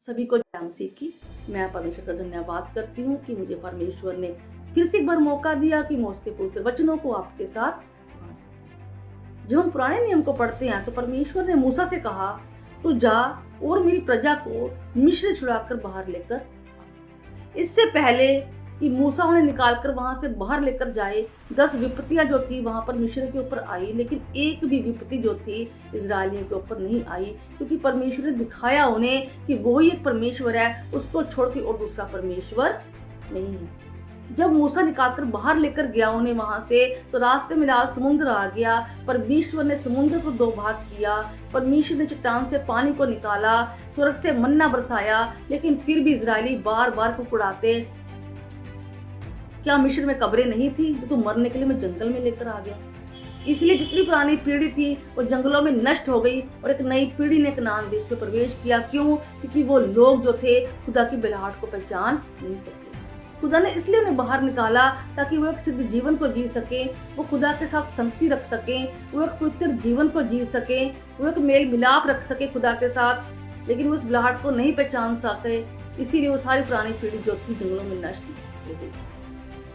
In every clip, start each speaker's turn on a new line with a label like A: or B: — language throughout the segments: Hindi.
A: सभी को जय मसीह की। मैं परमेश्वर का धन्यवाद करती हूँ कि मुझे परमेश्वर ने फिर से एक बार मौका दिया कि मैं उसके पवित्र वचनों को आपके साथ बांट सकूं। जब हम पुराने नियम को पढ़ते हैं तो परमेश्वर ने मूसा से कहा, तू जा और मेरी प्रजा को मिस्र छुड़ाकर बाहर लेकर आ। इससे पहले कि मूसा उन्हें निकालकर वहां से बाहर लेकर जाए, 10 विपत्तियां जो थी वहां पर मिस्र के ऊपर आई, लेकिन एक भी विपत्ति जो थी इजरायलियों के ऊपर नहीं आई, क्योंकि परमेश्वर ने दिखाया उन्हें कि वो ही एक परमेश्वर है, उसको छोड़ के और दूसरा परमेश्वर नहीं है। जब मूसा निकालकर बाहर लेकर गया उन्हें वहां से, तो रास्ते में लाल समुद्र आ गया। परमेश्वर ने समुद्र को 2 भाग किया। परमेश्वर ने चट्टान से पानी को निकाला, स्वर्ग से मन्ना बरसाया, लेकिन फिर भी इजरायली बार बार कुड़कुड़ाते, क्या मिस्र में कब्रें नहीं थी जो तू मरने के लिए मैं जंगल में लेकर आ गया। इसलिए जितनी पुरानी पीढ़ी थी वो जंगलों में नष्ट हो गई और एक नई पीढ़ी ने कनान देश में प्रवेश किया। क्यों? क्योंकि वो लोग जो थे खुदा की बुलाहट को पहचान नहीं सके। खुदा ने इसलिए उन्हें बाहर निकाला ताकि वो एक सिद्ध जीवन को जी सके, वो खुदा के साथ संगति रख सके, वो एक पवित्र जीवन को जी सके, वो एक मेल मिलाप रख सके खुदा के साथ। लेकिन वो उस बुलाहट को नहीं पहचान सके, इसीलिए वो सारी पुरानी पीढ़ी जो थी जंगलों में नष्ट हो गई।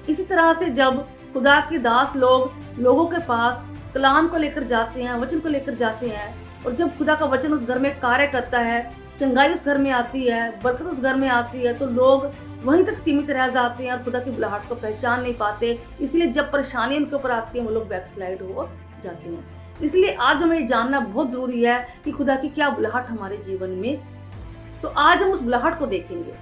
A: इसी तरह से जब खुदा के दास लोगों के पास कलाम को लेकर जाते हैं, वचन को लेकर जाते हैं, और जब खुदा का वचन उस घर में कार्य करता है, चंगाई उस घर में आती है, बरकत उस घर में आती है, तो लोग वहीं तक सीमित रह जाते हैं और खुदा की बुलाहट को पहचान नहीं पाते। इसलिए जब परेशानी उनके ऊपर आती है वो लोग बैकस्लाइड हो जाते हैं। इसलिए आज हमें जानना बहुत जरूरी है कि खुदा की क्या बुलाहट हमारे जीवन में। तो आज हम उस बुलाहट को देखेंगे,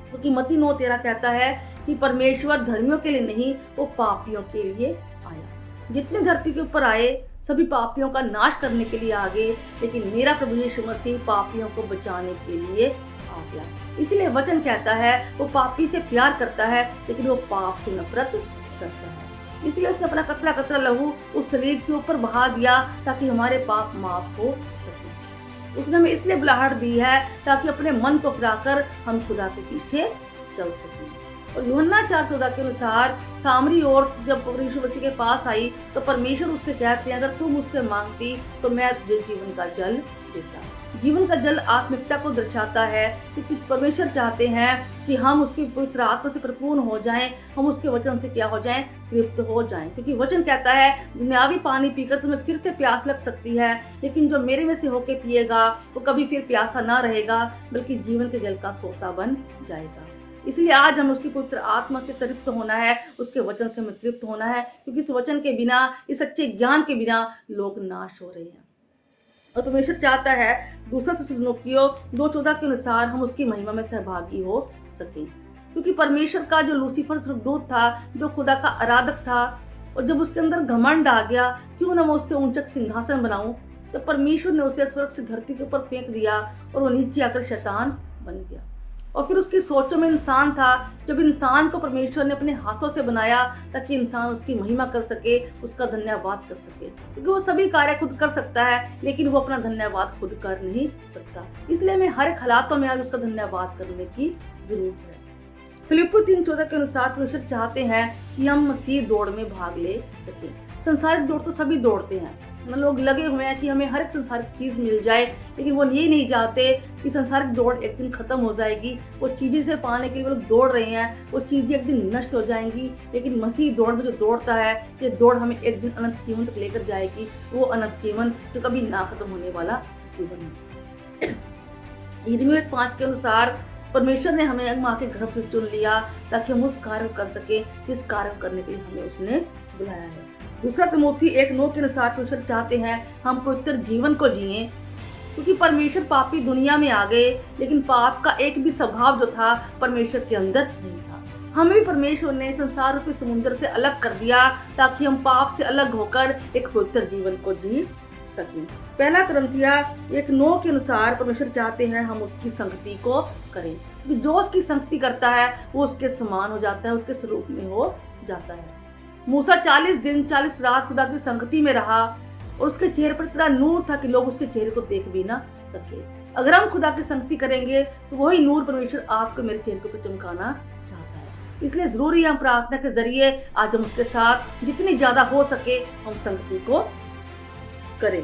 A: क्योंकि मत्ती 9:13 कहता है कि परमेश्वर धर्मियों के लिए नहीं, वो पापियों के लिए आया। जितने धरती के ऊपर आए सभी पापियों का नाश करने के लिए आ गए, लेकिन मेरा प्रभु यीशु मसीह पापियों को बचाने के लिए आ गया। इसलिए वचन कहता है वो पापी से प्यार करता है, लेकिन वो पाप से नफरत करता है। इसलिए उसने अपना कतरा कतरा लहू उस शरीर के ऊपर बहा दिया ताकि हमारे पाप माफ हो सके। उसने हमें इसलिए बुलाहट दी है ताकि अपने मन को फिराकर हम खुदा के पीछे चल सकें। और यूहन्ना 4:14 के अनुसार सामरी औरत जब यीशु मसीह के पास आई तो परमेश्वर उससे कहते हैं, अगर तू मुझसे मांगती तो मैं तुझे जीवन का जल देता। जीवन का जल आत्मिकता को दर्शाता है, क्योंकि परमेश्वर चाहते हैं कि हम उसकी पवित्र आत्मा से परिपूर्ण हो जाएं, हम उसके वचन से क्या हो जाएं, तृप्त हो जाएं। क्योंकि वचन कहता है दुनियावी पानी पीकर तुम्हें फिर से प्यास लग सकती है, लेकिन जो मेरे में से होके पिएगा वो कभी फिर प्यासा ना रहेगा, बल्कि जीवन के जल का सोता बन जाएगा। इसलिए आज हमें उसकी पवित्र आत्मा से तृप्त होना है, उसके वचन से हमें तृप्त होना है, क्योंकि इस वचन के बिना, इस सच्चे ज्ञान के बिना लोग नाश हो रहे हैं। और परमेश्वर चाहता है 2 थिस्सलुनीकियों 2:14 के अनुसार हम उसकी महिमा में सहभागी हो सकें। क्योंकि परमेश्वर का जो लूसीफर स्वर्गदूत था, जो खुदा का आराधक था, और जब उसके अंदर घमंड आ गया, क्यों ना मैं उससे ऊंचा सिंहासन बनाऊं, तो परमेश्वर ने उसे स्वर्ग से धरती के ऊपर फेंक दिया और वो नीचे आकर शैतान बन गया। और फिर उसकी सोचों में इंसान था। जब इंसान को परमेश्वर ने अपने हाथों से बनाया ताकि इंसान उसकी महिमा कर सके, उसका धन्यवाद कर सके, क्योंकि वो सभी कार्य खुद कर सकता है, लेकिन वो अपना धन्यवाद खुद कर नहीं सकता। इसलिए हमें हर एक हालातों में आज उसका धन्यवाद करने की जरूरत है। फिलिप्पी 3:14 के अनुसार परमेश्वर चाहते हैं कि हम मसीह दौड़ में भाग ले सकें। संसारिक दौड़ तो सभी दौड़ते हैं, लोग लगे हुए हैं कि हमें हर एक संसारिक चीज़ मिल जाए, लेकिन वो ये नहीं चाहते कि संसारिक दौड़ एक दिन ख़त्म हो जाएगी। वो चीज़ें से पाने के लिए वो लोग दौड़ रहे हैं, वो चीज़ें एक दिन नष्ट हो जाएंगी, लेकिन मसीह दौड़ में जो दौड़ता है, ये दौड़ हमें एक दिन अनंत जीवन तक लेकर जाएगी। वो अनंत जीवन जो कभी ना ख़त्म होने वाला जीवन है। यिर्मयाह 1:5 के अनुसार परमेश्वर ने हमें माँ के गर्भ से चुन लिया ताकि हम उस कार्य कर सकें जिस कार्य करने के लिए हमें उसने बुलाया है। 2 तिमोथी 1:9 के अनुसार परमेश्वर चाहते हैं हम पवित्र जीवन को जिएं, क्योंकि परमेश्वर पापी दुनिया में आ गए, लेकिन पाप का एक भी स्वभाव जो था परमेश्वर के अंदर नहीं था। हमें भी परमेश्वर ने संसार रूपी समुद्र से अलग कर दिया ताकि हम पाप से अलग होकर एक पवित्र जीवन को जी सकें। 1 कुरिन्थियों 1:9 के अनुसार परमेश्वर चाहते हैं हम उसकी संगति को करें, क्योंकि जो उसकी संगति करता है वो उसके समान हो जाता है, उसके स्वरूप में हो जाता है। मूसा 40 दिन 40 रात खुदा की संगति में रहा और उसके चेहरे पर इतना नूर था कि लोग उसके चेहरे को देख भी ना सके। अगर हम खुदा की संगति करेंगे तो वही नूर परमेश्वर आपको मेरे चेहरे को चमकाना चाहता है। इसलिए जरूरी है हम प्रार्थना के जरिए आज हम उसके साथ जितनी ज्यादा हो सके हम संगति को करें।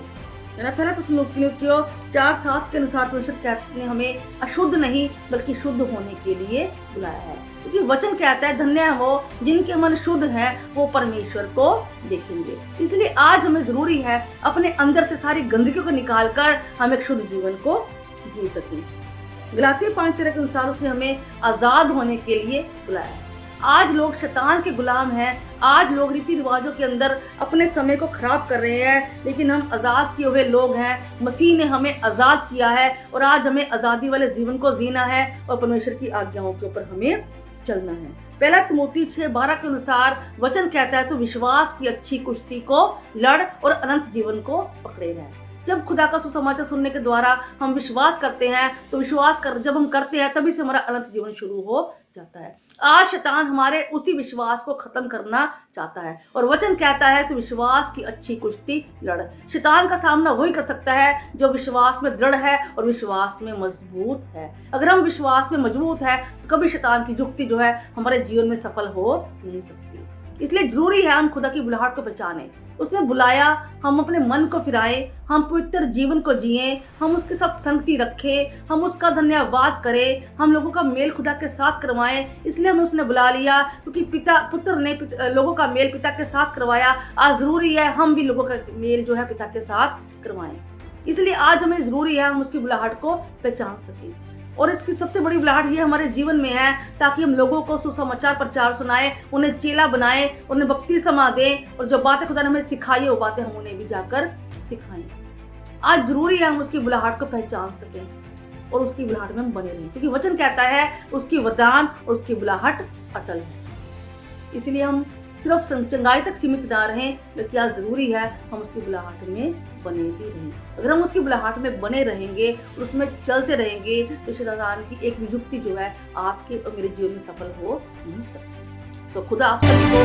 A: है ना। पहला तस्सलुकियों 4:7 के अनुसार परमेश्वर कहते हैं हमें अशुद्ध नहीं बल्कि शुद्ध होने के लिए बुलाया है, क्योंकि वचन कहता है धन्य है वो जिनके मन शुद्ध हैं, वो परमेश्वर को देखेंगे। इसलिए आज हमें जरूरी है अपने अंदर से सारी गंदगी को निकालकर हम एक शुद्ध जीवन को जी सकें। गलातिया 5:13 के अनुसार उसने हमें आजाद होने के लिए बुलाया है। आज लोग शैतान के गुलाम हैं, आज लोग रीति रिवाजों के अंदर अपने समय को खराब कर रहे हैं, लेकिन हम आज़ाद किए हुए लोग हैं। मसीह ने हमें आज़ाद किया है और आज हमें आज़ादी वाले जीवन को जीना है और परमेश्वर की आज्ञाओं के ऊपर हमें चलना है। पहला तिमोथी 6:12 के अनुसार वचन कहता है तो विश्वास की अच्छी कुश्ती को लड़ और अनंत जीवन को पकड़े रहे। जब खुदा का सुसमाचार सुनने के द्वारा हम विश्वास करते हैं तो जब हम करते हैं तभी से हमारा अनंत जीवन शुरू हो जाता है। आज शैतान हमारे उसी विश्वास को खत्म करना चाहता है और वचन कहता है तो विश्वास की अच्छी कुश्ती लड़। शैतान का सामना वही कर सकता है जो विश्वास में दृढ़ है और विश्वास में मजबूत है। अगर हम विश्वास में मजबूत है तो कभी शैतान की जुक्ति जो है हमारे जीवन में सफल हो नहीं सकती। इसलिए जरूरी है हम खुदा की बुलाहट को पहचानें। उसने बुलाया, हम अपने मन को फिराएं, हम पवित्र जीवन को जिएं, हम उसके साथ संगति रखें, हम उसका धन्यवाद करें, हम लोगों का मेल खुदा के साथ करवाएं। इसलिए हमें उसने बुला लिया क्योंकि पुत्र ने लोगों का मेल पिता के साथ करवाया। आज जरूरी है हम भी लोगों का मेल जो है पिता के साथ करवाएं। इसलिए आज हमें जरूरी है हम उसकी बुलाहट को पहचान सकें और इसकी सबसे बड़ी बुलाहट ये हमारे जीवन में है ताकि हम लोगों को सुसमाचार प्रचार सुनाएं, उन्हें चेला बनाएं, उन्हें बपतिस्मा दें और जो बातें खुदा ने हमें सिखाई है वो बातें हम उन्हें भी जाकर सिखाएं। आज जरूरी है हम उसकी बुलाहट को पहचान सकें और उसकी बुलाहट में हम बने रहें, क्योंकि वचन कहता है उसकी वरदान और उसकी बुलाहट अटल है। इसलिए हम सिर्फ चंगाई तक सीमित ना रहें, बल्कि आज जरूरी है हम उसकी बुलाहट में बने भी रहें। अगर हम उसकी बुलाहट में बने रहेंगे और उसमें चलते रहेंगे तो शैतान की एक नियुक्ति जो है आपके और मेरे जीवन में सफल हो नहीं सकती। तो खुदा आप सभी को